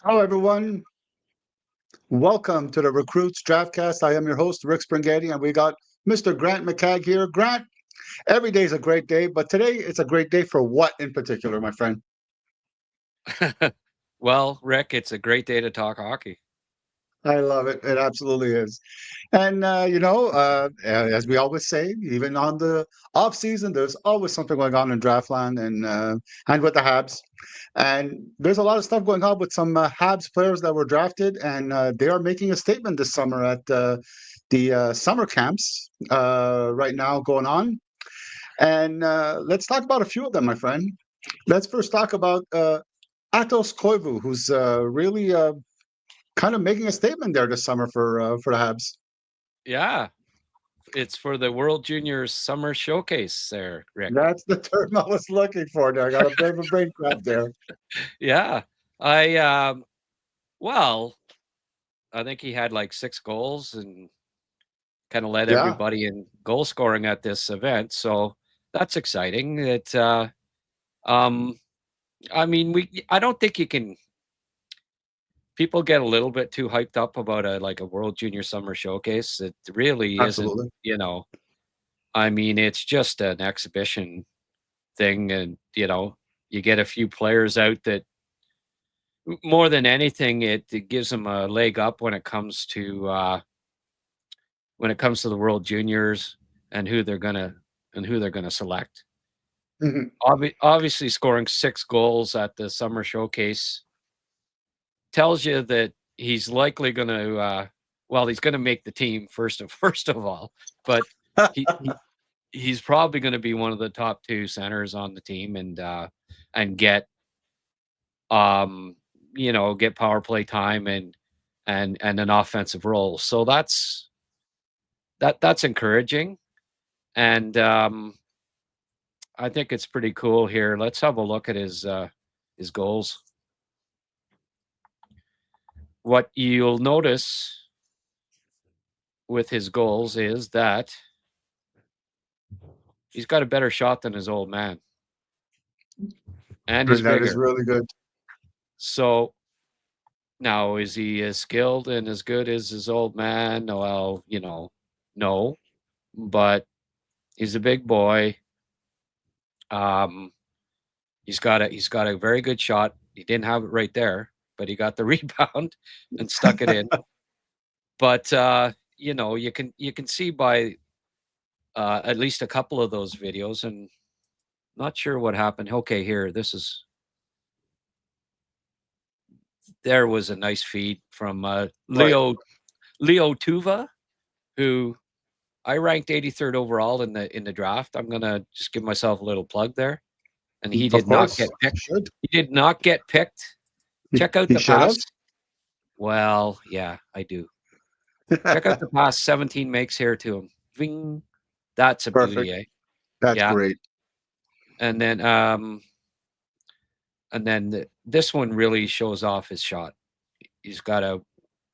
Hello, everyone. Welcome to the Recrutes Draftcast. I am your host, Rick Springatti, and we got Mr. Grant McCagg here. Grant, every day is a great day, but today it's a great day for what in particular, my friend? Well, Rick, it's a great day to talk hockey. I love it. It absolutely is. And, as we always say, even on the off season, there's always something going on in Draftland and with the Habs. And there's a lot of stuff going on with some Habs players that were drafted, and they are making a statement this summer at the summer camps right now going on. And let's talk about a few of them, my friend. Let's first talk about Aatos Koivu, who's really kind of making a statement there this summer for the Habs. Yeah, it's for the World Juniors Summer Showcase there, Rick. That's the term I was looking for there. I got a bit of a brain cramp there. Yeah, I well, I think he had like 6 goals and kind of led Yeah, everybody in goal scoring at this event. So that's exciting. Um, I mean, I don't think you can. People get a little bit too hyped up about a World Junior Summer Showcase. It really isn't. absolutely. You know, I mean, it's just an exhibition thing, and you get a few players out that more than anything it gives them a leg up when it comes to the World Juniors and who they're gonna select. Mhm. Obviously, scoring 6 goals at the summer showcase tells you that he's likely going to well, he's going to make the team first of all, but he, he he's probably going to be one of the top two centers on the team and get um get power play time and an offensive role. So that's encouraging, and I think it's pretty cool here. Let's have a look at his goals. What you'll notice with his goals is that he's got a better shot than his old man, and he's That is bigger. really good. So now, is he as skilled and as good as his old man? Well, no, but he's a big boy. Um, he's got a very good shot. He didn't have it right there, but he got the rebound and stuck it in. But you can see by at least a couple of those videos, and not sure what happened. Okay, here, there was a nice feed from Right. Leo Tuva, who I ranked 83rd overall in the draft. I'm gonna just give myself a little plug there, and he Of did not course. get picked. Should. He did not get picked. Check out He the should have. past. Well, yeah, I do. Check out the past 17 makes here to him. Ving. That's a Perfect. beauty, eh? That's Yeah. great. And then this one really shows off his shot. He's got a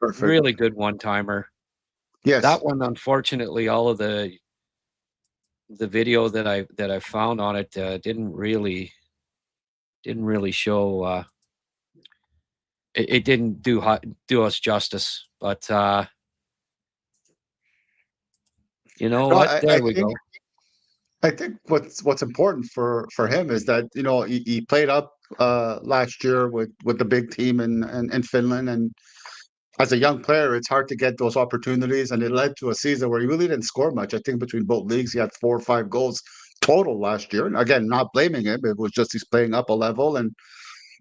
Perfect. really good one timer. Yes. That one, unfortunately, all of the video that I found on it didn't really show. It didn't do us justice, but you know No, what? I, There I we think go. I think what's important for him is that he played up last year with the big team in Finland, and as a young player, it's hard to get those opportunities, and it led to a season where he really didn't score much. I think between both leagues, he had 4 or 5 goals total last year. And again, not blaming him, it was just he's playing up a level, and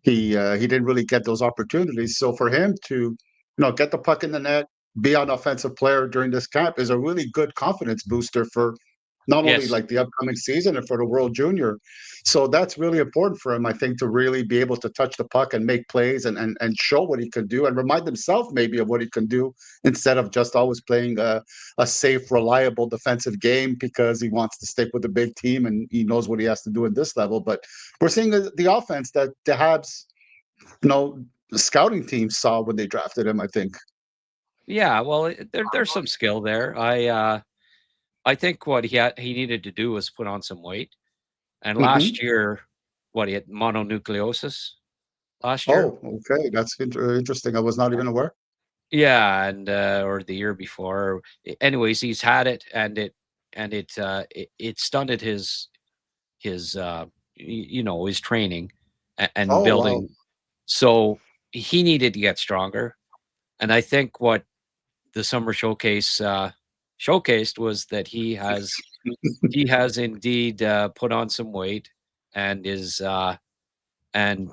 he didn't really get those opportunities. So for him to get the puck in the net, be an offensive player during this camp is a really good confidence booster for not only Yes, like the upcoming season and for the World Junior. So that's really important for him, I think, to really be able to touch the puck and make plays and show what he can do and remind himself maybe of what he can do instead of just always playing a safe, reliable defensive game because he wants to stick with the big team and he knows what he has to do at this level. But we're seeing the offense that the Habs, you know, the scouting team saw when they drafted him, I think. yeah. Well, there's some skill there. I think what he needed to do was put on some weight. And Hmm. last year, what he had mononucleosis. last year. Oh, okay. That's interesting. I was not even aware. Yeah, and or the year before. Anyways, he's had it, and it stunted his training and Oh, wow. building. So he needed to get stronger, and I think what the summer showcase showcased was that he has indeed put on some weight and is and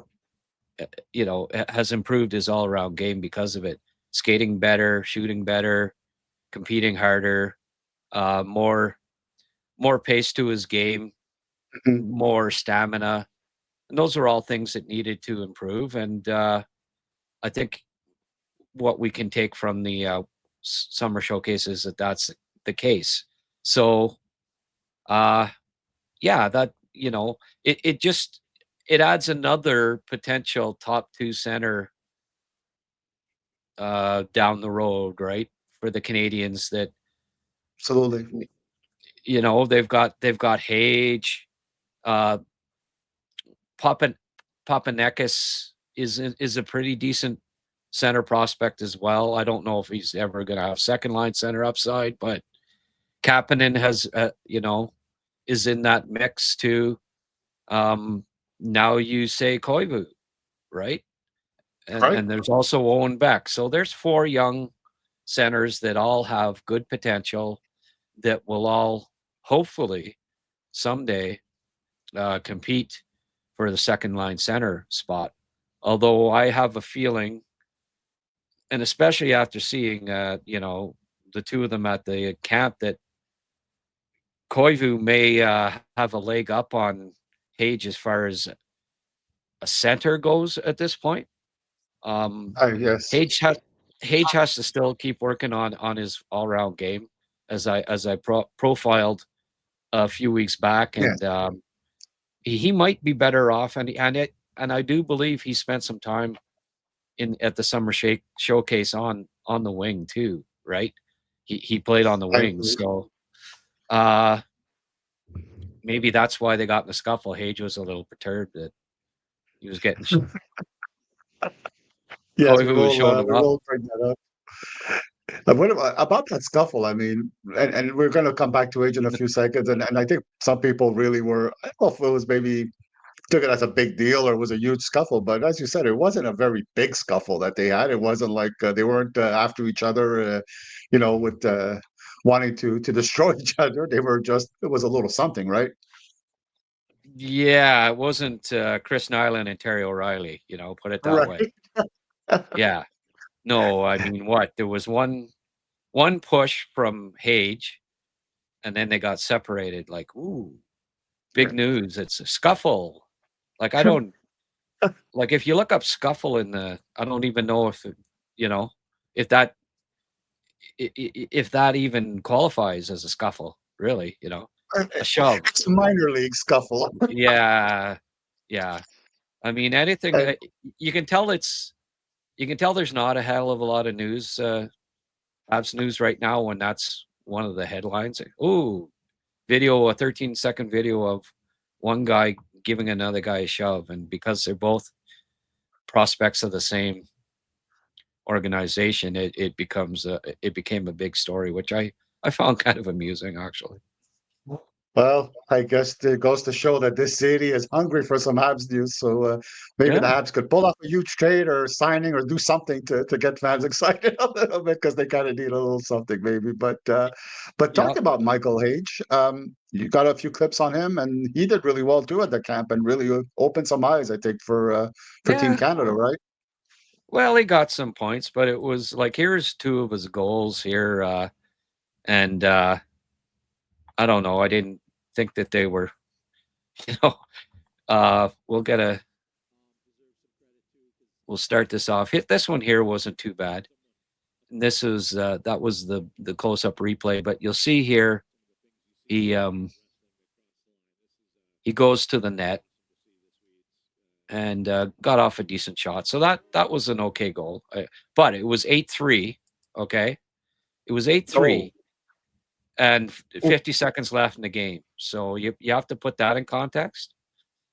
has improved his all around game because of it. Skating better, shooting better, competing harder, more pace to his game, Mhm. more stamina, and those are all things that needed to improve. And I think what we can take from the summer showcase is that that's the case. So, uh, yeah, it adds another potential top two center down the road, right? For the Canadians that Absolutely. they've got Hage, uh, Papan Papanekis is a pretty decent center prospect as well. I don't know if he's ever going to have second line center upside, but Kapanen is in that mix too. Um, Now you say Koivu, right? Right. And there's also Owen Beck. So there's four young centers that all have good potential that will all hopefully someday compete for the second line center spot. Although I have a feeling, and especially after seeing, the two of them at the camp, that Koivu may have a leg up on Hage as far as a center goes at this point. Um, Yes. Hage has Hage has to still keep working on his all round game, as I profiled a few weeks back, Yes. and he might be better off, and I do believe he spent some time in at the summer showcase on the wing too, right? He played on the I wing, agree. so uh, maybe that's why they got in the scuffle. Hage was a little perturbed that he was getting Yes, Koivu was showing him we up. will bring that up. What about that scuffle? I mean, and we're going to come back to age in a few seconds. And I think some people really were, I don't know if it was maybe took it as a big deal or it was a huge scuffle. But as you said, it wasn't a very big scuffle that they had. It wasn't like they weren't after each other, with wanting to destroy each other. They were just, it was a little something, right? Yeah, it wasn't Chris Nyland and Terry O'Reilly. Put it that way. Right. Yeah, no, I mean, what there was one push from Hage, and then they got separated. Like, ooh, big news! It's a scuffle. Like I don't like if you look up scuffle I don't even know you know, if that if that even qualifies as a scuffle. Really, a shove. It's a minor league scuffle. Yeah, yeah. I mean, anything. And You can tell there's not a hell of a lot of news, Habs news right now when that's one of the headlines. Ooh, a 13-second video of one guy giving another guy a shove, and because they're both prospects of the same organization, it became a big story, which I found kind of amusing actually. well, I guess it goes to show that this city is hungry for some Habs news. So maybe the Yeah, Habs could pull off a huge trade or signing or do something to get fans excited a little bit because they kind of need a little something maybe. But yeah, talk about Michael Hage. You got a few clips on him, and he did really well too at the camp and really opened some eyes, I think, for Team yeah. Canada, right? Well, he got some points, but it was like here's two of his goals here, and I don't know. I didn't think that they were, you know. We'll start this off. Hit this one here wasn't too bad. And this is that was the close up replay, but you'll see here he um he goes to the net and got off a decent shot. So that was an okay goal. But it was 8-3, okay? It was Oh, 8-3 and oof, 50 seconds left in the game. So you have to put that in context.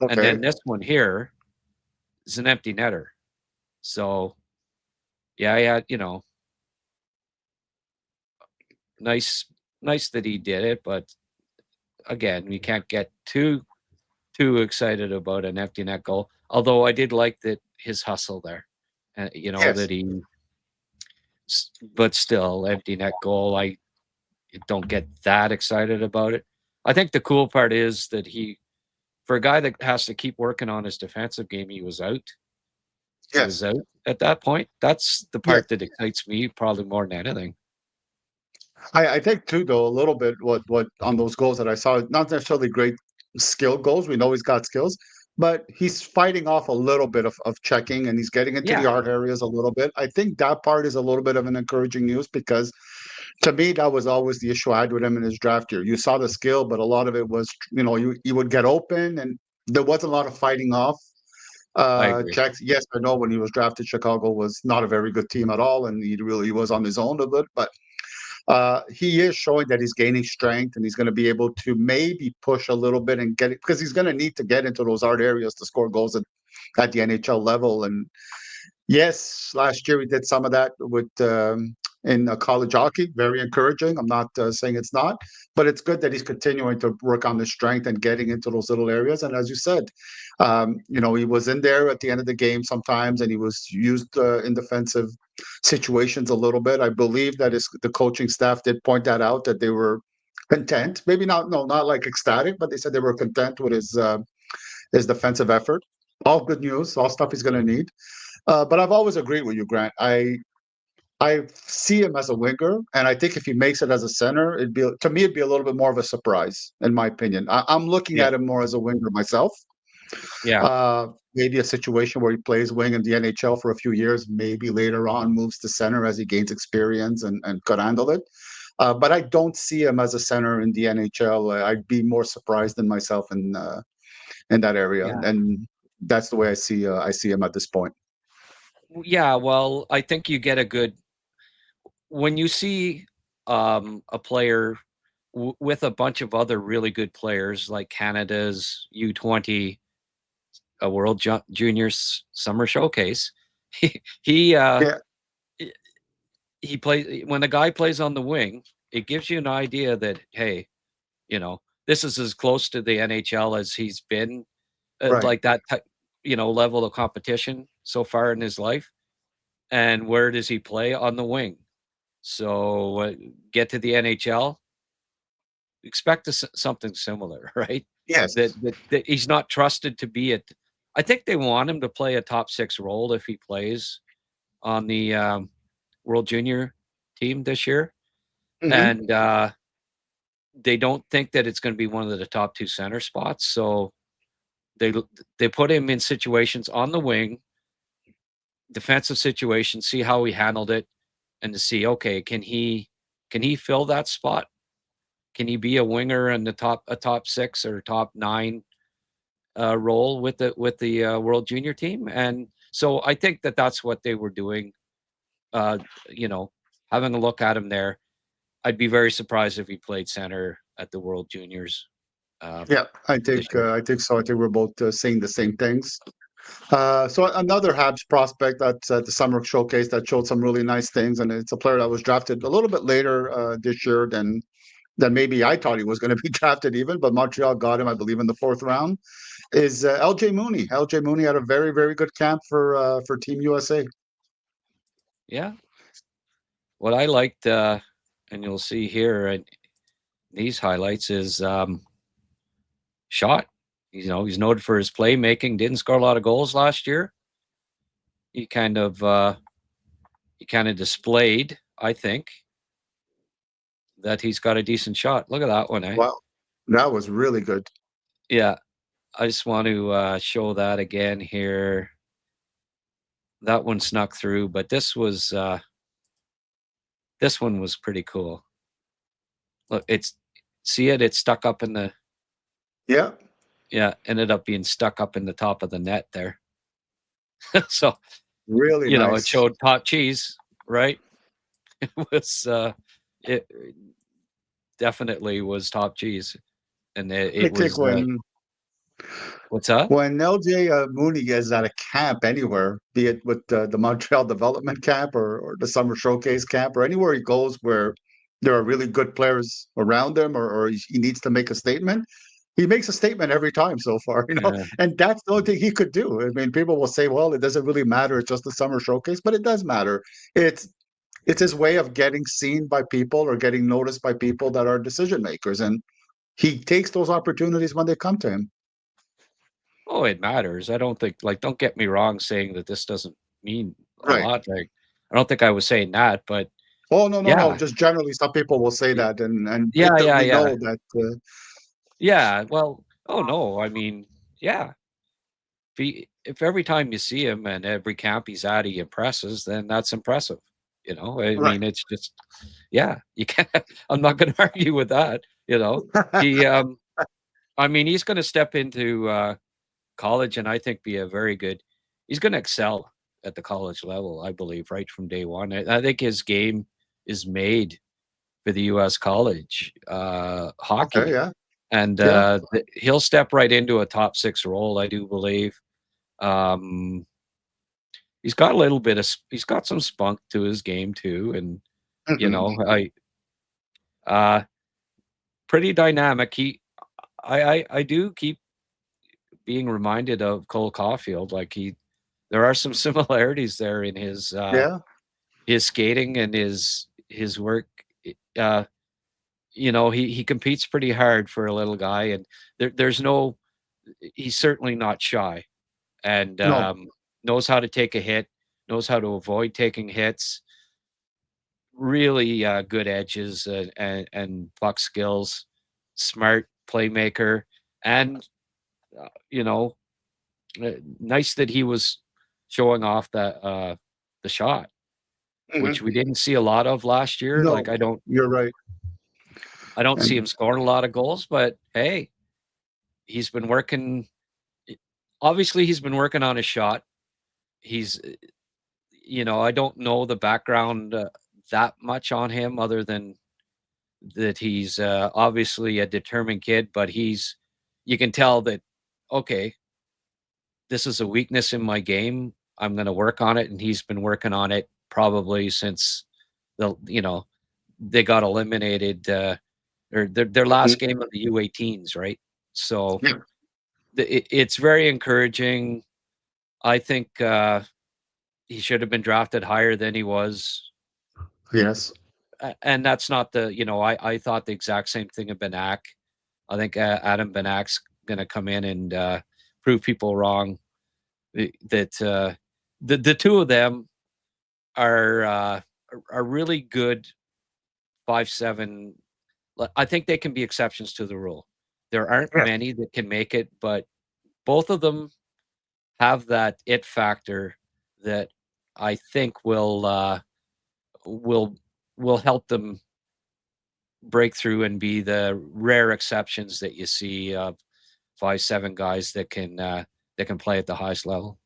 And okay. then this one here, is an empty netter. So yeah, nice nice that he did it, but again, we can't get too excited about an empty net goal. Although I did like that his hustle there, and Yes. that but still empty net goal. I don't get that excited about it. I think the cool part is that for a guy that has to keep working on his defensive game, he was out. He was Yes. out at that point. That's the Yes. part that excites me probably more than anything. I think too, though, a little bit what on those goals that I saw, not necessarily great skill goals. We know he's got skills, but he's fighting off a little bit of checking and he's getting into the Yeah, hard areas a little bit. I think that part is a little bit of an encouraging news because to me that was always the issue I had with him in his draft year. You saw the skill, but a lot of it was, you would get open and there wasn't a lot of fighting off I agree. checks. Yes, I know when he was drafted, Chicago was not a very good team at all, and he really was on his own a bit, but he is showing that he's gaining strength and he's going to be able to maybe push a little bit and get it because he's going to need to get into those hard areas to score goals at the NHL level. And yes, last year we did some of that with in college hockey. Very encouraging. I'm not saying it's not, but it's good that he's continuing to work on the strength and getting into those little areas. And as you said, he was in there at the end of the game sometimes, and he was used in defensive situations a little bit. I believe that the coaching staff did point that out that they were content, maybe not no, not like ecstatic, but they said they were content with his defensive effort. All good news, all stuff he's going to need. But I've always agreed with you, Grant. I see him as a winger, and I think if he makes it as a center, it'd be a little bit more of a surprise, in my opinion. I'm looking Yeah, at him more as a winger myself. yeah, Maybe a situation where he plays wing in the NHL for a few years, maybe later on moves to center as he gains experience and could handle it. But I don't see him as a center in the NHL. I'd be more surprised than myself in that area, yeah, and that's the way I see him at this point. yeah. Well, I think you get a good when you see a player with a bunch of other really good players like Canada's U20 a World Juniors Summer Showcase. He he uh, Yeah, he plays when the guy plays on the wing. It gives you an idea that hey, this is as close to the NHL as he's been, right. like that type, level of competition so far in his life. And where does he play on the wing? So get to the NHL, expect something similar, right? Yes. That he's not trusted to be at. I think they want him to play a top six role if he plays on the World Junior team this year, Hmm. and they don't think that it's going to be one of the top two center spots. So they they put him in situations on the wing, defensive situations, see how he handled it, and to see okay, can he fill that spot? Can he be a winger in a top six or top nine role with the World Junior team? And so I think that that's what they were doing. Uh, you know, having a look at him there, I'd be very surprised if he played center at the World Juniors uh, Yeah, this year. I think so. I think we're both saying the same things. So another Habs prospect that's at the summer showcase that showed some really nice things, and it's a player that was drafted a little bit later this year than maybe I thought he was going to be drafted even, but Montreal got him, I believe, in the fourth round. Is LJ Mooney? LJ Mooney had a very very good camp for Team USA. Yeah, what I liked, and you'll see here in these highlights, is shot. He's noted for his playmaking. Didn't score a lot of goals last year. He kind of displayed, I think, that he's got a decent shot. Look at that one, eh? Wow, that was really good. Yeah, I just want to show that again here. That one snuck through, but this one was pretty cool. Look, see it? It's stuck up in the Yeah, yeah, ended up being stuck up in the top of the net there. So really it nice. showed top cheese, right? It was it definitely was top cheese, and it I think was when What's that? When LJ Mooney is at a camp anywhere, be it with the Montreal Development Camp or the Summer Showcase Camp or anywhere he goes where there are really good players around him or he needs to make a statement, he makes a statement every time so far, Yeah. and that's the only thing he could do. I mean, people will say, well, it doesn't really matter. It's just the Summer Showcase, but it does matter. It's it's his way of getting seen by people or getting noticed by people that are decision makers. And he takes those opportunities when they come to him. Oh, it matters. I don't think, like, don't get me wrong saying that this doesn't mean a Right. lot. Like, I don't think I was saying that, but Oh, no, no, no. yeah. Just generally, some people will say Y- that, and Yeah, yeah, we yeah. know that. Yeah. Well, oh no. I mean, yeah. If every time you see him and every camp he's at, he impresses, then that's impressive. I Right. mean, it's just, yeah, you can't, I'm not going to argue with that. He, I mean, he's going to step into college and I think be a very good, he's going to excel at the college level, I believe, right from day one. I think his game is made for the US college Okay. hockey. Yeah. And Yeah. he'll step right into a top six role, I do believe. Um, he's got a little bit of he's got some spunk to his game too, and I uh pretty dynamic. I do keep being reminded of Cole Caulfield. Like there are some similarities there in Yeah. his skating and his work. Uh, he competes pretty hard for a little guy, and there's no he's certainly not shy, and No. knows how to take a hit, knows how to avoid taking hits. Really good edges and puck skills, smart playmaker, and you know, nice that he was showing off the shot, which Mhm. we didn't see a lot of last year. Like No. You're right. I don't see And him scoring a lot of goals, but hey, he's been working. Obviously, he's been working on his shot. He's, I don't know the background that much on him, other than that he's obviously a determined kid, but you can tell that, okay, this is a weakness in my game. I'm going to work on it. And he's been working on it probably since they got eliminated, or their last Mhm. game of the U18s, right? So Yeah. it's very encouraging. I think he should have been drafted higher than he was. Yes. And that's not I thought the exact same thing of Benak. I think Adam Benak's going to come in and prove people wrong. That the two of them are are really good 5'7". I think they can be exceptions to the rule. There aren't Yes. many that can make it, but both of them have that it factor that I think will will help them break through and be the rare exceptions that you see of 5'7" guys that can play at the highest level.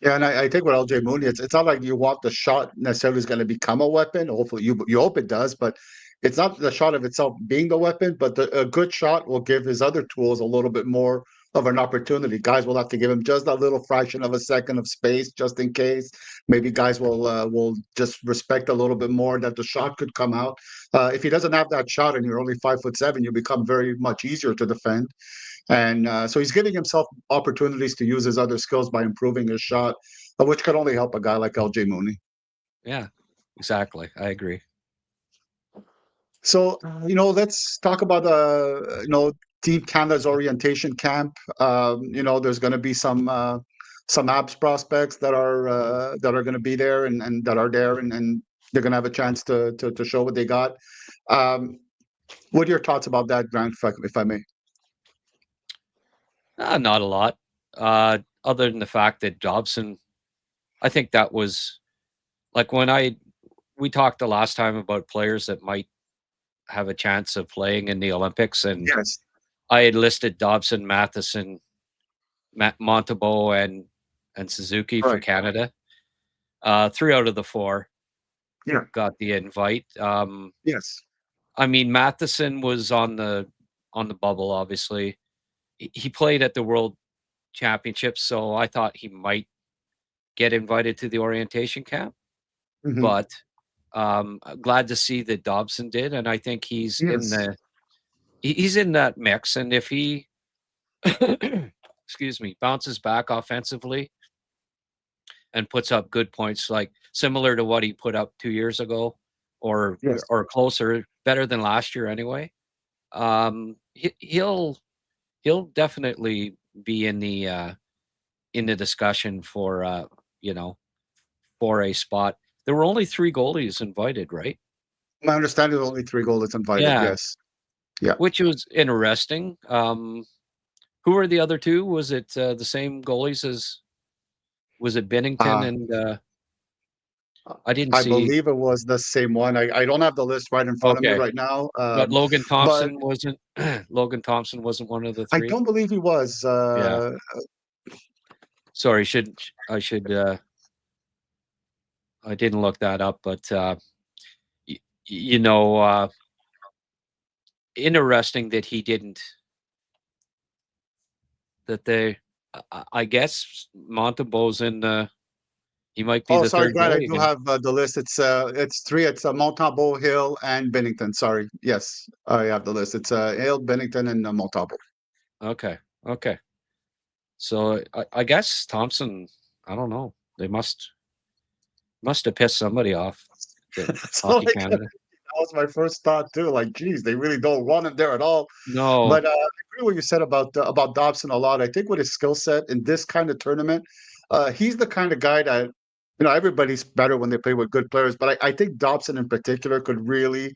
Yeah, and I think with LJ Mooney, it's not like you want the shot necessarily is going to become a weapon. Hopefully, you hope it does, but it's not the shot of itself being the weapon. But a good shot will give his other tools a little bit more of an opportunity. Guys will have to give him just that little fraction of a second of space, just in case. Maybe guys will just respect a little bit more that the shot could come out. If he doesn't have that shot and you're only 5'7", you become very much easier to defend. And so he's giving himself opportunities to use his other skills by improving his shot, which could only help a guy like LJ Mooney. Yeah, exactly. I agree. So, let's talk about Team Canada's orientation camp. There's going to be some Habs prospects that are going to be there and that are there, and they're going to have a chance to show what they got. Um, what are your thoughts about that, Grant, if I may? Not a lot, other than the fact that Dobson. I think that was like when we talked the last time about players that might have a chance of playing in the Olympics, and Yes. I had listed Dobson, Matheson, Montembeault, and Suzuki for Right. Canada. Three out of the four Yeah. got the invite. Yes. I mean, Matheson was on the bubble, obviously. he played at the World Championships, so I thought he might get invited to the orientation camp. Hmm. But glad to see that Dobson did, and I think Yes. he's in that mix. And if he, excuse me, bounces back offensively and puts up good points, like similar to what he put up 2 years ago, Yes. or closer, better than last year anyway. He'll definitely be in the discussion for you know for a spot. There were only 3 goalies invited, right? My understanding is only 3 goalies invited. Yeah, Yes. Yeah. which was interesting. Who were the other two? Was it the same goalies as was it Bennington Uh, and I didn't I see. believe it was the same one. I don't have the list right in front of me Okay, right now. but Logan But Thompson wasn't. Logan Thompson wasn't one of the I three. don't believe he was. Yeah, sorry. I should I didn't look that up, but y- you know, interesting that he didn't. That they, I guess Montembeau's in. He might be Oh, the sorry, third Grant. I goalie do again. have the list. It's three. It's Montembeault, Hill, and Bennington. Sorry. Yes, I have the list. It's Hill, Bennington, and Montembeault. Okay, okay. So I guess Thompson. I don't know. They must have pissed somebody off. The So Hockey like that Canada. was my first thought too. Like, geez, they really don't want him there at all. No. But I agree what you said about Dobson a lot. I think with his skill set in this kind of tournament, he's the kind of guy that everybody's better when they play with good players. But I think Dobson in particular could really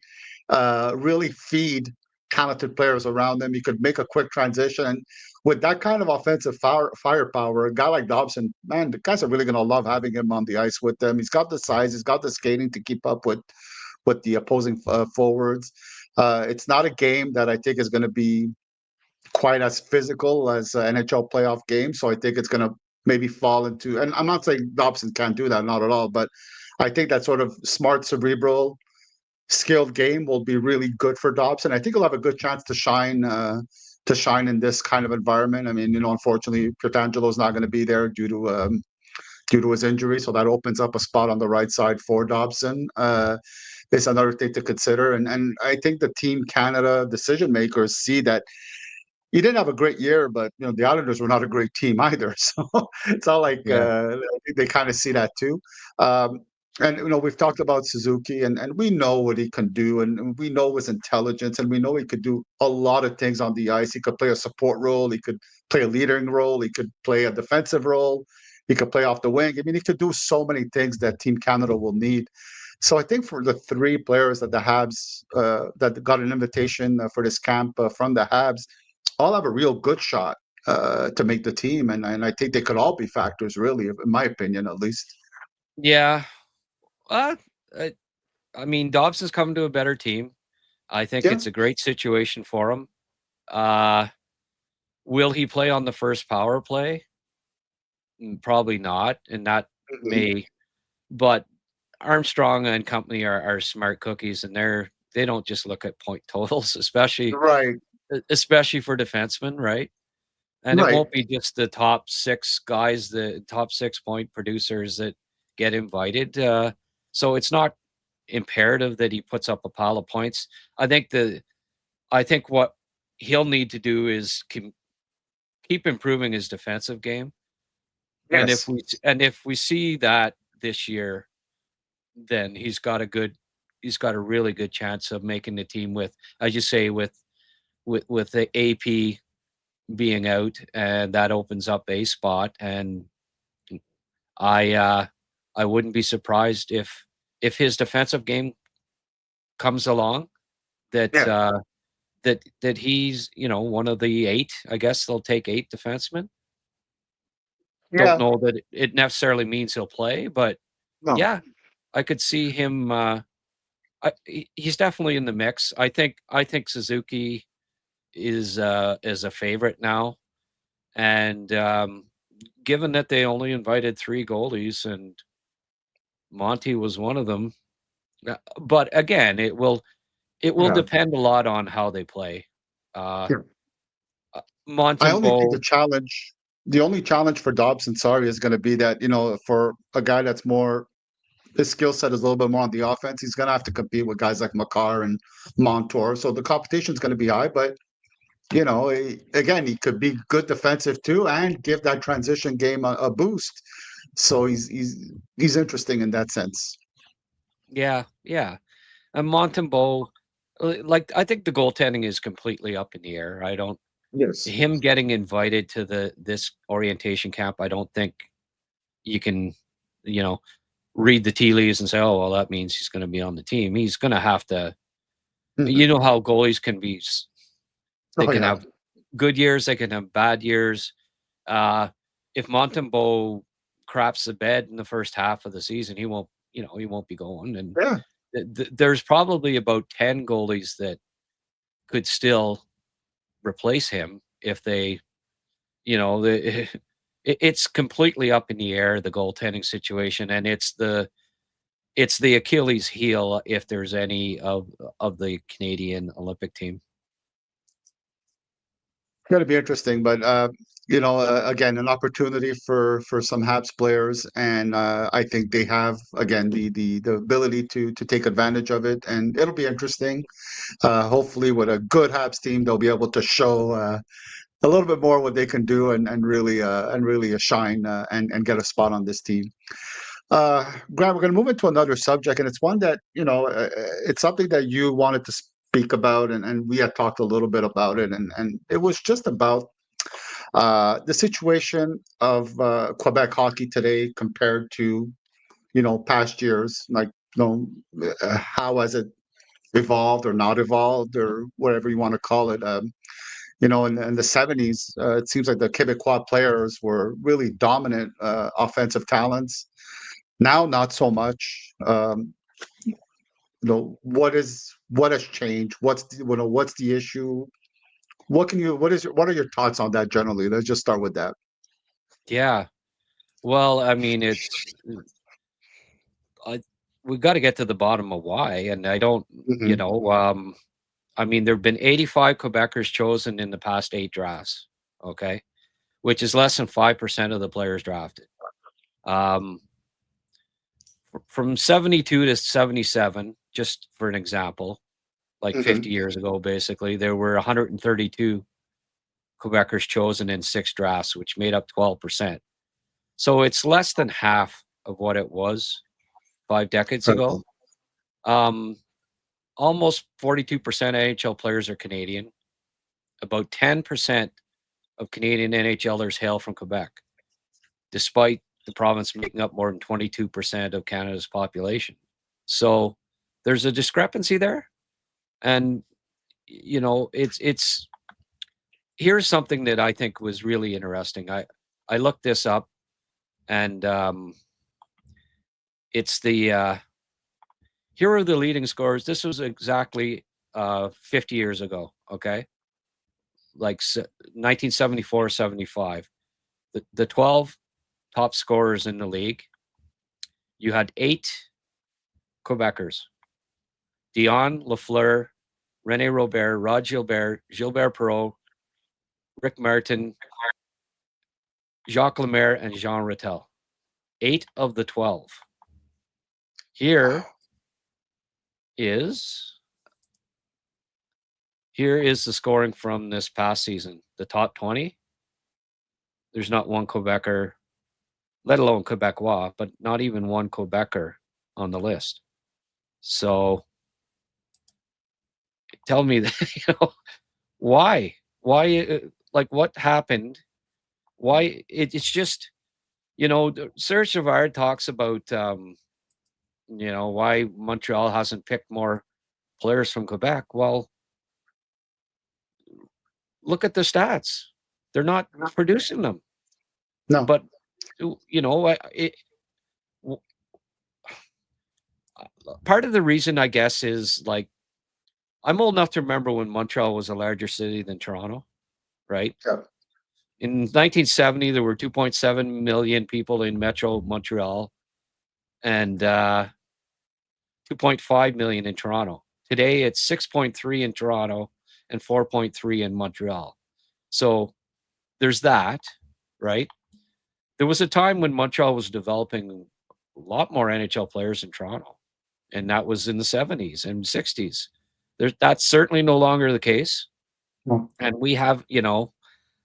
feed talented players around him. He could make a quick transition, and with that kind of offensive firepower, a guy like Dobson, man, the guys are really going to love having him on the ice with them. He's got the size, he's got the skating to keep up with the opposing forwards. It's not a game that I think is going to be quite as physical as an NHL playoff game. So I think it's going to maybe fall into, and I'm not saying Dobson can't do that, not at all, but I think that sort of smart, cerebral, skilled game will be really good for Dobson. I think he'll have a good chance to shine in this kind of environment. I mean, unfortunately, Pietangelo's not going to be there due to his injury, so that opens up a spot on the right side for Dobson. Is another thing to consider, and I think the Team Canada decision makers see that he didn't have a great year, but the Islanders were not a great team either. So it's not like Yeah. I think they kind of see that too. Um, and we've talked about Suzuki, and we know what he can do, and we know his intelligence, and we know he could do a lot of things on the ice. He could play a support role, he could play a leading role, he could play a defensive role, he could play off the wing. I mean, he could do so many things that Team Canada will need. So I think for the 3 players that the Habs that got an invitation for this camp from the Habs, all have a real good shot to make the team, and I think they could all be factors, really, in my opinion, at least. Yeah. Uh, I, I mean, Dobson's coming to a better team. I think Yeah. it's a great situation for him. Uh, will he play on the first power play? Probably not, and that Mhm. may. But Armstrong and company are smart cookies, and they don't just look at point totals, Right. especially for defensemen, right? And it Right. won't be just the top 6 guys, the top 6 point producers that get invited. So it's not imperative that he puts up a pile of points. I think what he'll need to do is keep improving his defensive game. And Yes. if we see that this year, then he's got a really good chance of making the team with, as you say, with the AP being out, and that opens up a spot. And I uh, I wouldn't be surprised if his defensive game comes along that Yeah. that he's one of the 8. I guess they'll take 8 defensemen. Don't Yeah. know that it necessarily means he'll play, but No. yeah, I could see him. He's definitely in the mix. I think Suzuki is a favorite now, and given that they only invited 3 goalies and Monty was one of them. But again, it will Yeah. depend a lot on how they play. Uh, Yeah. I only think Montembeault, the only challenge for Dobson, sorry, is going to be that, for a guy that's more, his skill set is a little bit more on the offense, he's going to have to compete with guys like Makar and Montour. So the competition is going to be high, but, again, he could be good defensive too and give that transition game a boost. So he's interesting in that sense. yeah, yeah. And Montembeault, like I think the goaltending is completely up in the air. I don't Yes. him getting invited to this orientation camp. I don't think you can, you know, read the tea leaves and say, oh well, that means he's going to be on the team. He's going to have to. You Mhm. know how goalies can be. They Oh can yeah. have good years. They can have bad years. Uh, if Montembeault craps the bed in the first half of the season, he won't. He won't be going. And Yeah. there's probably about 10 goalies that could still replace him if they, it's completely up in the air, the goaltending situation, and it's the Achilles heel if there's any of the Canadian Olympic team. Going to be interesting, but again, an opportunity for some Habs players, and I think they have again the ability to take advantage of it, and it'll be interesting. Hopefully, with a good Habs team, they'll be able to show a little bit more what they can do, and really shine, and get a spot on this team. Grant, we're going to move into another subject, and it's one that it's something that you wanted to speak about, and we had talked a little bit about it, and it was just about the situation of Quebec hockey today compared to past years, like how has it evolved or not evolved or whatever you want to call it. In the 70s, it seems like the Quebecois players were really dominant offensive talents. Now, not so much. What has changed? What's the issue? What are your thoughts on that generally? Let's just start with that. Yeah. Well, I mean, I we got to get to the bottom of why, and I don't, Hmm. I mean, there have been 85 Quebecers chosen in the past 8 drafts, okay, which is less than 5% of the players drafted. Um, from 72 to 77, just for an example, like 50 Hmm. years ago, basically, there were 132 Quebecers chosen in 6 drafts, which made up 12%. So it's less than half of what it was 5 decades ago. Um, Almost 42% NHL players are Canadian. About 10% of Canadian NHLers hail from Quebec, despite the province making up more than 22% of Canada's population. So there's a discrepancy there. And, it's here's something that I think was really interesting. I looked this up, and it's here are the leading scorers. This was exactly 50 years ago. Okay. Like 1974, 75. The 12 top scorers in the league, you had 8 Quebecers: Dion Lafleur, Rene Robert, Rod Gilbert, Gilbert Perreault, Rick Martin, Jacques Lemaire, and Jean Rattel. 8 of the 12. Here is here is the scoring from this past season. The top 20. There's not one Quebecer, let alone Quebecois, but not even one Quebecer on the list. So tell me that, why? Why? Like, what happened? Why? It's just, Serge Savard talks about, why Montreal hasn't picked more players from Quebec. Well, look at the stats. They're not producing them. No. But, part of the reason, I guess, is like I'm old enough to remember when Montreal was a larger city than Toronto, right? Yeah. In 1970, there were 2.7 million people in Metro Montreal and 2.5 million in Toronto. Today, it's 6.3 in Toronto and 4.3 in Montreal. So there's that, right? There was a time when Montreal was developing a lot more NHL players in Toronto, and that was in the 70s and 60s. That's certainly no longer the case. Well, And we have,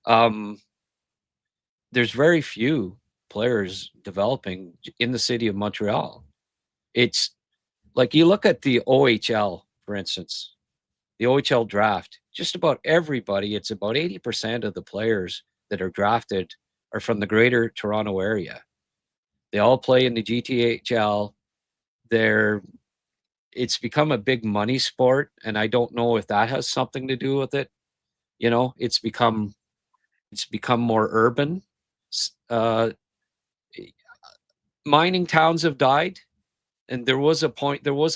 um, there's very few players developing in the city of Montreal. It's like you look at the OHL, for instance, the OHL draft, just about everybody, it's about 80% of the players that are drafted are from the greater Toronto area. They all play in the GTHL. They're It's become a big money sport, and I don't know if that has something to do with it. It's become more urban. Uh, Mining towns have died, and there was a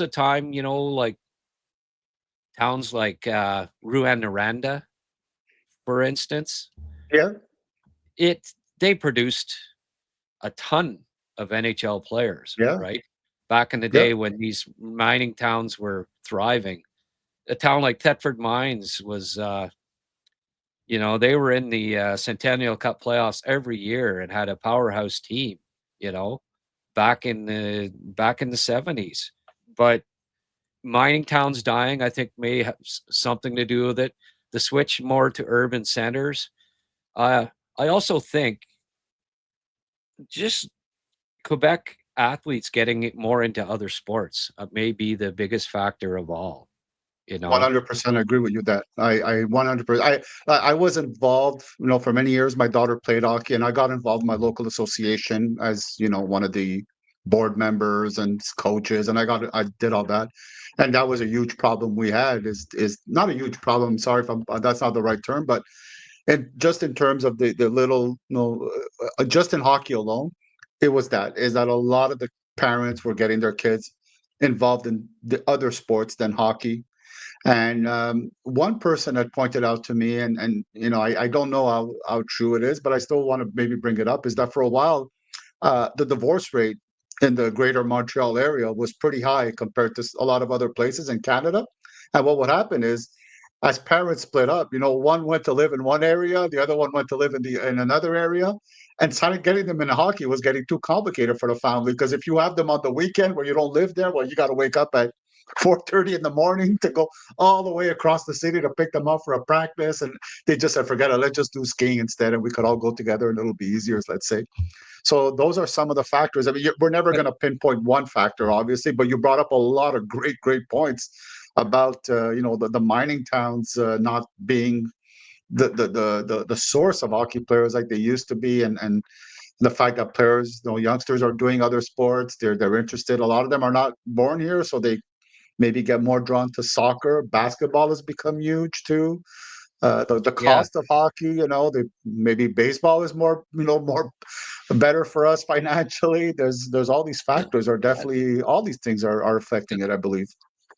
time, like towns like Rouyn-Noranda, for instance, yeah, it they produced a ton of NHL players, yeah, right? Back in the yeah, day when these mining towns were thriving. A town like Thetford Mines was, they were in the Centennial Cup playoffs every year and had a powerhouse team, you know, back in the 70s. But mining towns dying, I think, may have something to do with it. The switch more to urban centers. Uh, I also think just Quebec athletes getting more into other sports may be the biggest factor of all. You know, 100% agree with you that I 100%. I was involved, for many years. My daughter played hockey, and I got involved in my local association as, one of the board members and coaches, and I did all that. And that was a huge problem we had is not a huge problem. Sorry if that's not the right term, but and just in terms of the little, just in hockey alone, it was that a lot of the parents were getting their kids involved in the other sports than hockey. And one person had pointed out to me, and I don't know how true it is, but I still want to maybe bring it up, is that for a while, the divorce rate in the greater Montreal area was pretty high compared to a lot of other places in Canada. And what would happen is, as parents split up, one went to live in one area, the other one went to live in another area, and started getting them into hockey was getting too complicated for the family, because if you have them on the weekend where you don't live there, well, you got to wake up at 4:30 in the morning to go all the way across the city to pick them up for a practice. And they just said, forget it, let's just do skiing instead, and we could all go together and it'll be easier, let's say. So those are some of the factors. I mean, we're never but going to pinpoint one factor, obviously, but you brought up a lot of great points about the mining towns not being the source of hockey players like they used to be, and the fact that players, youngsters are doing other sports. They're interested. A lot of them are not born here, so they maybe get more drawn to soccer. Basketball has become huge too. The yeah, cost of hockey, maybe baseball is more better for us financially. There's all these yeah. factors are And, definitely, all these things are affecting it, I believe.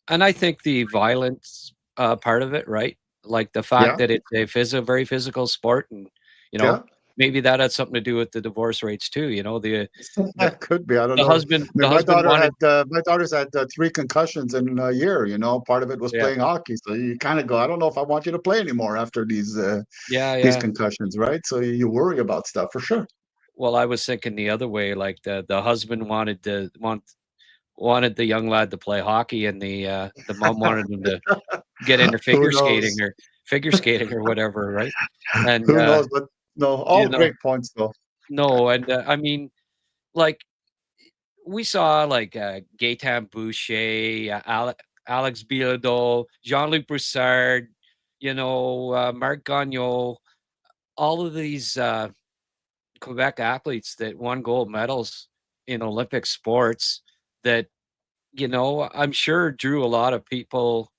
and I think the violence part of it, right? Like the fact Yeah, that it's a very physical sport, and you know yeah. maybe that had something to do with the divorce rates too. The That could be. I don't the know. husband I mean, the husband wanted, my daughter's had 3 concussions in a year. Part of it was yeah, playing hockey, so you kind of go, I don't know if I want you to play anymore after yeah, these yeah. concussions, right? So you worry about stuff for sure. Well, I was thinking the other way, like the husband wanted the young lad to play hockey, and the mom wanted him to get into Who knows? figure skating or whatever, right? And Who knows? But no, you all know, great points though. no, and I mean, like we saw like Gaetan Boucher, Alex Bilodeau, Jean-Luc Broussard, Marc Gagnon, all of these Quebec athletes that won gold medals in Olympic sports that, I'm sure drew a lot of people,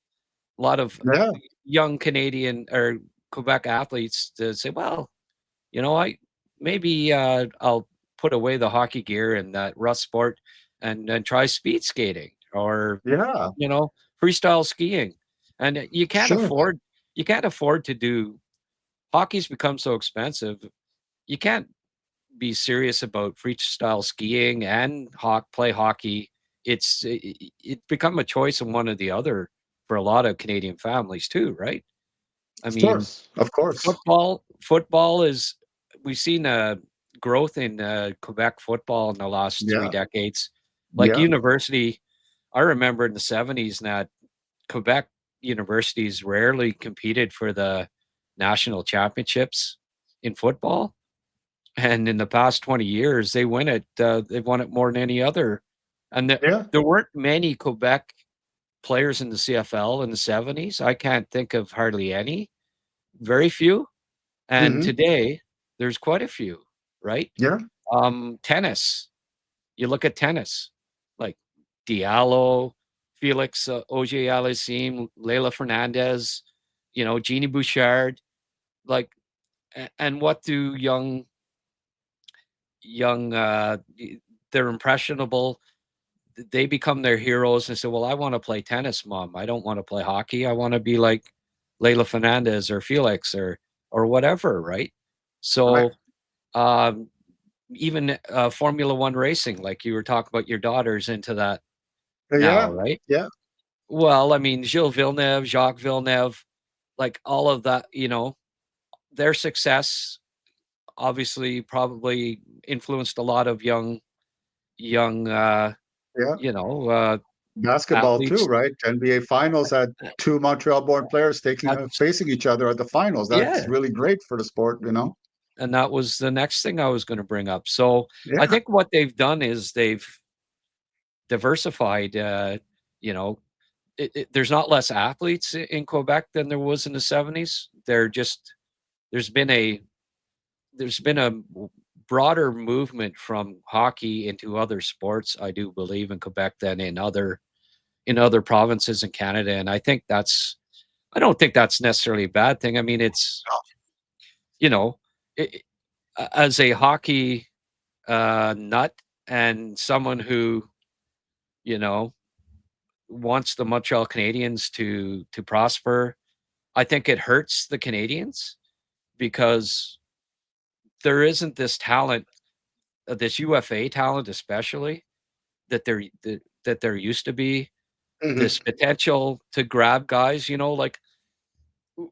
a lot of Yeah, young Canadian or Quebec athletes to say, well, I maybe I'll put away the hockey gear and that rough sport and try speed skating or yeah, you know freestyle skiing. And sure. you can't afford to do hockey's become so expensive. You can't be serious about freestyle skiing and play hockey. It's become a choice in one or the other for a lot of Canadian families too, right? I Of mean, course, of course. football is we've seen a growth in Quebec football in the last 3 Yeah, decades. Like yeah, university, I remember in the 70s that Quebec universities rarely competed for the national championships in football, and in the past 20 years, they've won it more than any other, and yeah. there weren't many Quebec players in the CFL in the 70s. I can't think of hardly any, very few, and Hmm. today, there's quite a few, right? Yeah, Tennis, you look at tennis, like Diallo, Felix Auger-Aliassime, Leila Fernandez, Jeannie Bouchard, like, and what do young they're impressionable. They become their heroes and say, "Well, I want to play tennis, mom. I don't want to play hockey. I want to be like Leila Fernandez or Felix or whatever." Right? right. So um, even Formula One racing, like you were talking about, your daughter's into that now, Yeah, right? yeah, Well, I mean, Gilles Villeneuve, Jacques Villeneuve, like all of that, their success obviously probably influenced a lot of young, yeah. you know, uh, Basketball too, athletes. right? NBA Finals had two Montreal-born players taking That's facing each other at the finals. That's yeah, really great for the sport, you know. and that was the next thing I was going to bring up. So I Yeah, think what they've done is they've diversified. You know, there's not less athletes in Quebec than there was in the 70s. There's been a there's been a broader movement from hockey into other sports. I do believe in Quebec than in other provinces in Canada, and I don't think that's necessarily a bad thing. I mean, it's you know, it, as a hockey nut and someone who you know wants the Montreal Canadiens to prosper, I think it hurts the Canadians because there isn't this talent, this UFA talent, especially that there used to be. hmm, This potential to grab guys, like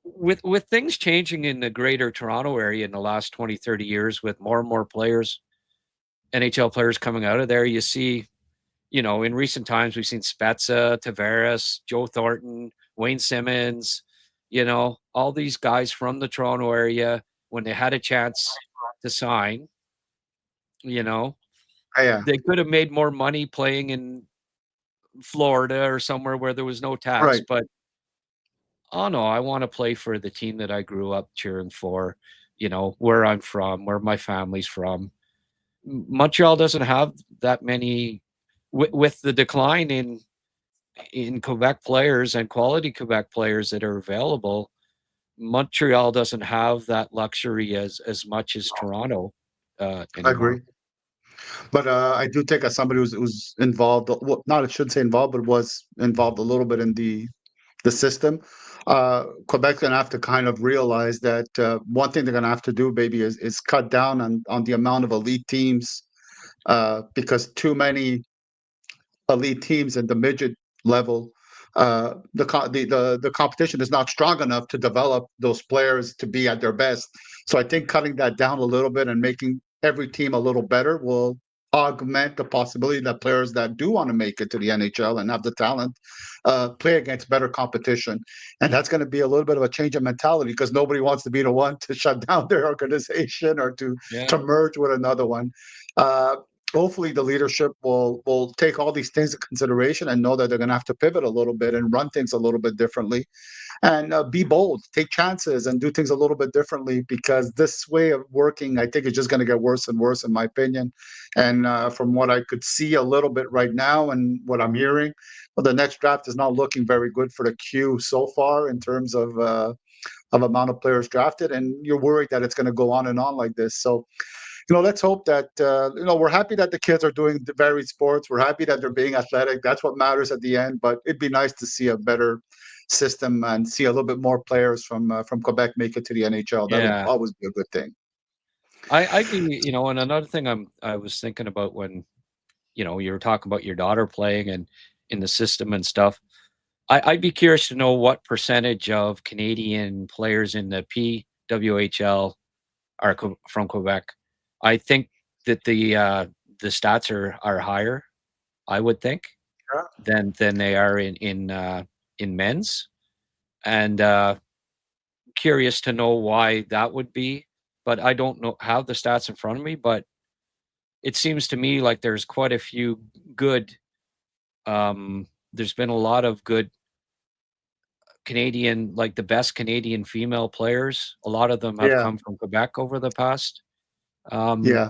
with things changing in the greater Toronto area in the last 20, 30 years, with more and more players, NHL players coming out of there, you see, in recent times, we've seen Spezza, Tavares, Joe Thornton, Wayne Simmons, all these guys from the Toronto area, when they had a chance to sign, you know, yeah, they could have made more money playing in Florida or somewhere where there was no tax. right. But oh no, I want to play for the team that I grew up cheering for, where I'm from, where my family's from. Montreal doesn't have that many, with the decline in Quebec players and quality Quebec players that are available. Montreal doesn't have that luxury as much as Toronto I anymore. agree. But I do think as somebody who's involved, well, not I shouldn't say involved, but was involved a little bit in the system. Quebec's gonna have to kind of realize that one thing they're gonna have to do, baby, is cut down on the amount of elite teams because too many elite teams at the midget level, the competition is not strong enough to develop those players to be at their best. So I think cutting that down a little bit and making every team a little better will augment the possibility that players that do want to make it to the NHL and have the talent play against better competition. And that's going to be a little bit of a change of mentality because nobody wants to be the one to shut down their organization or to Yeah, merge with another one. Uh, Hopefully the leadership will take all these things into consideration and know that they're going to have to pivot a little bit and run things a little bit differently and be bold, take chances and do things a little bit differently because this way of working I think is just going to get worse and worse in my opinion. And from what I could see a little bit right now and what I'm hearing, well, the next draft is not looking very good for the Q so far in terms of amount of players drafted, and you're worried that it's going to go on and on like this. So let's hope that we're happy that the kids are doing the varied sports. We're happy that they're being athletic. That's what matters at the end. But it'd be nice to see a better system and see a little bit more players from Quebec make it to the NHL. That'll yeah. always be a good thing. I'd be, and another thing I was thinking about when, you were talking about your daughter playing and in the system and stuff. I'd be curious to know what percentage of Canadian players in the PWHL are from Quebec. I think that the stats are higher, I would think, Yeah. than they are in men's, and curious to know why that would be. But I don't know have the stats in front of me, but it seems to me like there's quite a few good. There's been a lot of good Canadian, like the best Canadian female players. A lot of them have Yeah. come from Quebec um, Yeah.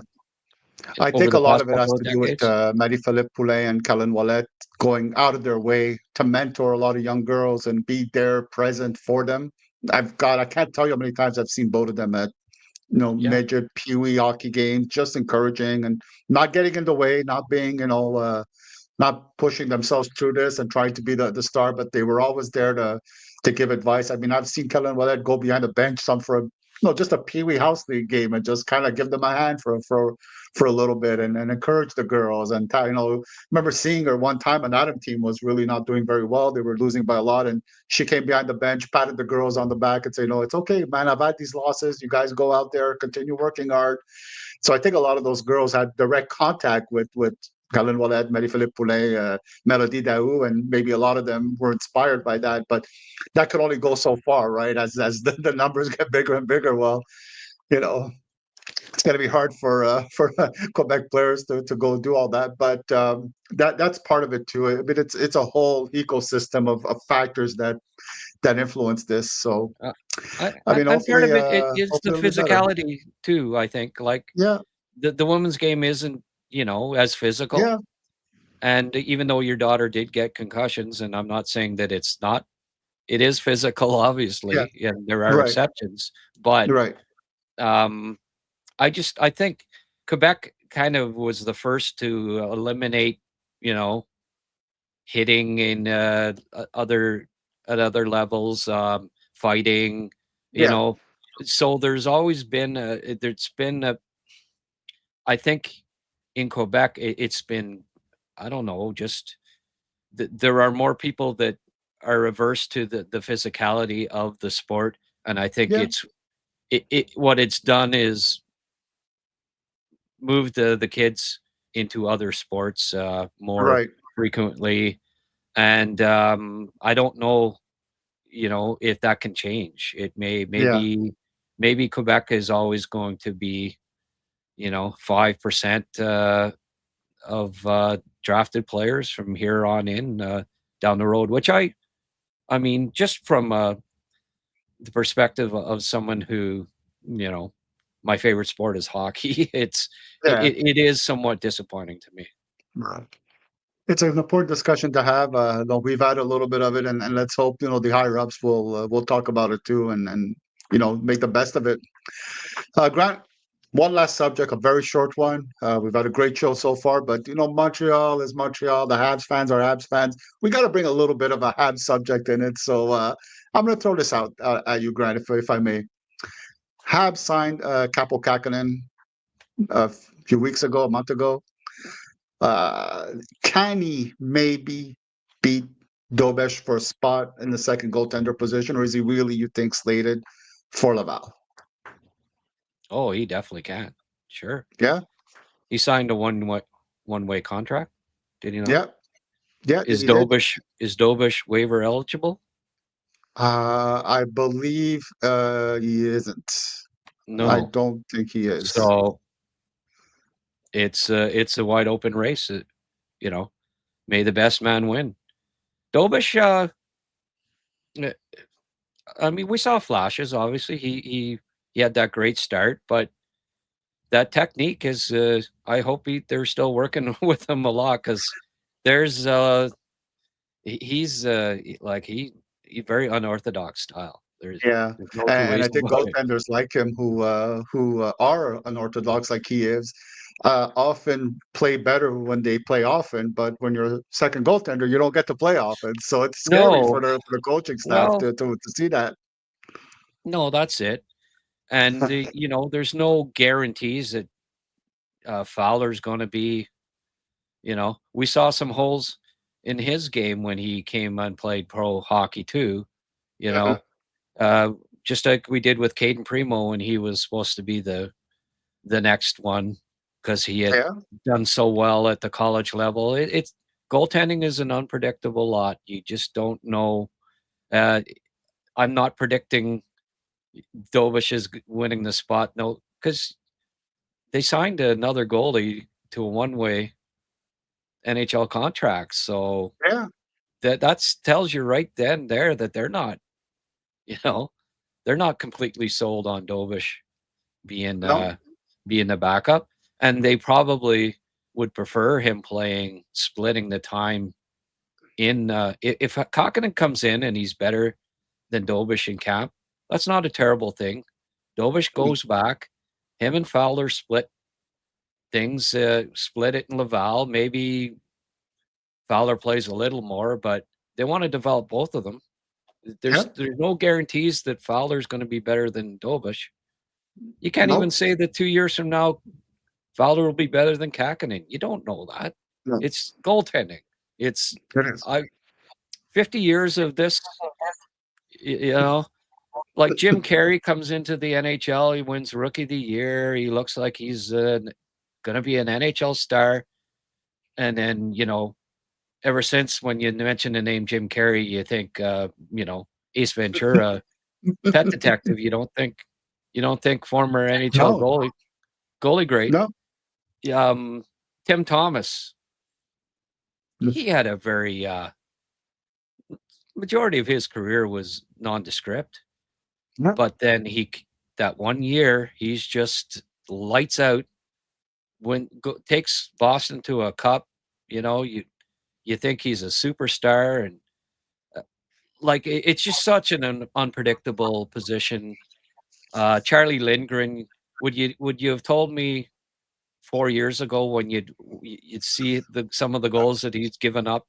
I over think a the lot past of it has couple of to do with decades. Marie-Philippe Poulin and Kellen Wallet going out of their way to mentor a lot of young girls and be there present for them. I can't tell you how many times I've seen both of them at Yeah, midget peewee hockey games, just encouraging and not getting in the way, not being, not pushing themselves through this and trying to be the star, but they were always there to give advice. I mean, I've seen Kellen Willett go behind the bench some for just a Pee Wee House League game and just kind of give them a hand for a little bit and encourage the girls. And remember seeing her one time. An Adam team was really not doing very well. They were losing by a lot, and she came behind the bench, patted the girls on the back, and say, "No, it's okay, man. I've had these losses. You guys go out there, continue working hard." So I think a lot of those girls had direct contact with Galen Wallet, Marie-Philippe Poulet, Melody Daou, and maybe a lot of them were inspired by that. But that could only go so far, right? As the numbers get bigger and bigger, well, you know, it's going to be hard for Quebec players to go do all that. But that's part of it too. I mean, it's a whole ecosystem of factors that influence this. So uh, I mean, and part hopefully, of it is the hopefully it'll be better. physicality too. I think like Yeah, the women's game isn't as physical. yeah, And even though your daughter did get concussions, and I'm not saying that it's not, it is physical, yeah. obviously, and there are Right, exceptions. But right. um, I think Quebec kind of was the first to eliminate, you know, hitting in other at other levels, fighting, you Yeah, know. So there's always been I think in Quebec it's been, I don't know, just there are more people that are averse to the physicality of the sport, and I think yeah, it what it's done is move the kids into other sports more right. frequently, and I don't know, if that can change. It Yeah, maybe Quebec is always going to be 5% of drafted players from here on in down the road, which I mean, just from the perspective of someone who, you know, my favorite sport is hockey. yeah. It is somewhat disappointing to me. Right. It's an important discussion to have. Though we've had a little bit of it, and let's hope the higher ups will talk about it too, and make the best of it. Grant, one last subject, a very short one. We've had a great show so far, but Montreal is Montreal. The Habs fans are Habs fans. We got to bring a little bit of a Habs subject in it. So I'm going to throw this out at you, Grant, if I may. Habs signed Capo Kakkonen a few weeks ago, a month ago. Uh, can he maybe beat Dobesh for a spot in the second goaltender position, or is he really, you think, slated for Laval? Oh, he definitely can. Sure. Yeah, He signed a one-way contract, did he not? yeah, yeah. He did. Is Dobish waiver eligible? I believe he isn't. I No. don't think he is. So it's a wide open race. You know, may the best man win. Dobish, eh, I mean, we saw flashes. Obviously, he had that great start, but that technique is. I hope they're still working with him a lot because there's he's like he very unorthodox style. Yeah, There's no two and ways I think about it. goaltenders like him who are unorthodox like he is, often play better when they play often. But when you're a second goaltender, you don't get to play often, so it's scary No, for the coaching staff well, to see that. no, that's it. And there's no guarantees that Fowler's going to be. We saw some holes. in his game when he came and played pro hockey too, you Uh-huh. know, uh, just like we did with Caden Primo when he was supposed to be the next one because he had Yeah, done so well at the college level. It's goaltending is an unpredictable lot. You just don't know. Uh, I'm not predicting Dovish is winning the spot. No, because they signed another goalie to a one-way NHL contract. So yeah, that's tells you right then there that they're not, you know, they're not completely sold on Dovish being no, being the backup, and they probably would prefer him playing splitting the time in. If Kakinen comes in and he's better than Dovish in camp, that's not a terrible thing. Dovish goes back, him and Fowler split things, split it in Laval. Maybe Fowler plays a little more, but they want to develop both of them. yeah, There's no guarantees that Fowler's going to be better than Dovish. You can't even no, say that 2 years from now Fowler will be better than Kakinen. You don't know that. no. It's goaltending. It's It is. I 50 years of this, you know, like Jim Carey comes into the NHL, he wins Rookie of the Year, he looks like he's going to be an NHL star, and then ever since when you mention the name Jim Carey, you think Ace Ventura, Pet Detective. You don't think former NHL No, goalie great. no. Tim Thomas, he had a very majority of his career was nondescript, No. but then that one year he's just lights out. Takes Boston to a cup. You think he's a superstar, and like it's just such an unpredictable position. Charlie Lindgren, would you have told me 4 years ago when you'd see some of the goals that he's given up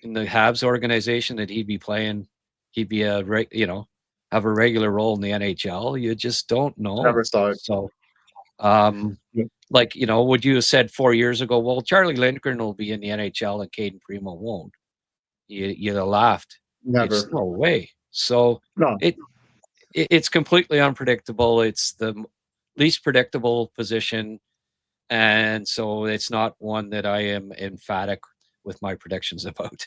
in the Habs organization that he'd be playing, he'd be have a regular role in the NHL. You just don't know. Never saw it. So, um, Yeah. would you have said 4 years ago, well, Charlie Lindgren will be in the NHL and Caden Primo won't? You'd have laughed. It's Never. no way. So No. it, it's completely unpredictable. It's the least predictable position, and so it's not one that I am emphatic with my predictions about.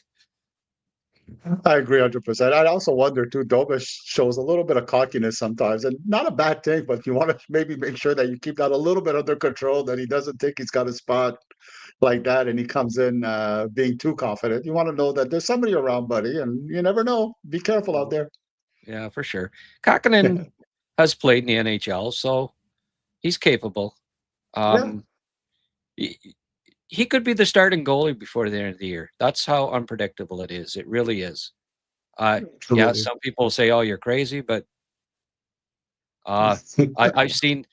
I agree 100%. I also wonder too, Dobish shows a little bit of cockiness sometimes, and not a bad thing, but you want to maybe make sure that you keep that a little bit under control, that he doesn't think he's got a spot like that and he comes in being too confident. You want to know that there's somebody around, buddy, and you never know. Be careful out there. Yeah, for sure. Kakinen has played in the NHL, so he's capable. Yeah, Um, he, he could be the starting goalie before the end of the year. That's how unpredictable it is. It really is. Yeah, absolutely. some people say, "Oh, you're crazy," but uh, I've seen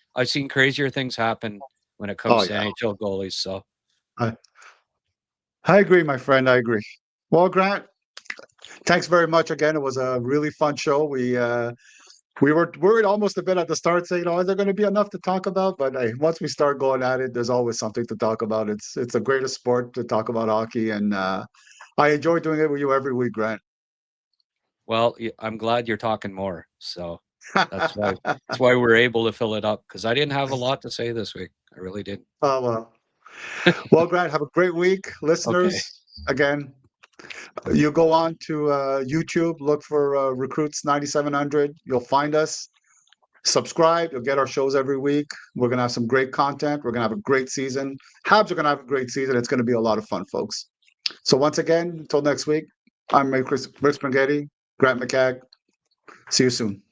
crazier things happen when it Oh comes to yeah, NHL goalies. So I, I agree, my friend. I agree. Well, Grant, thanks very much again. It was a really fun show. We were worried almost a bit at the start, saying, "Oh, is there going to be enough to talk about?" But hey, once we start going at it, there's always something to talk about. It's the greatest sport to talk about hockey, and I enjoy doing it with you every week, Grant. well, I'm glad you're talking more. So that's why we're able to fill it up because I didn't have a lot to say this week. I really didn't. Oh well, Grant, have a great week, Okay. listeners. Again, you go on to YouTube, look for Recruits 9700. You'll find us. Subscribe. You'll get our shows every week. We're gonna have some great content. We're gonna have a great season. Habs are gonna have a great season. It's gonna be a lot of fun, folks. So once again, until next week, I'm Chris Spaghetti, Grant McCagg. See you soon.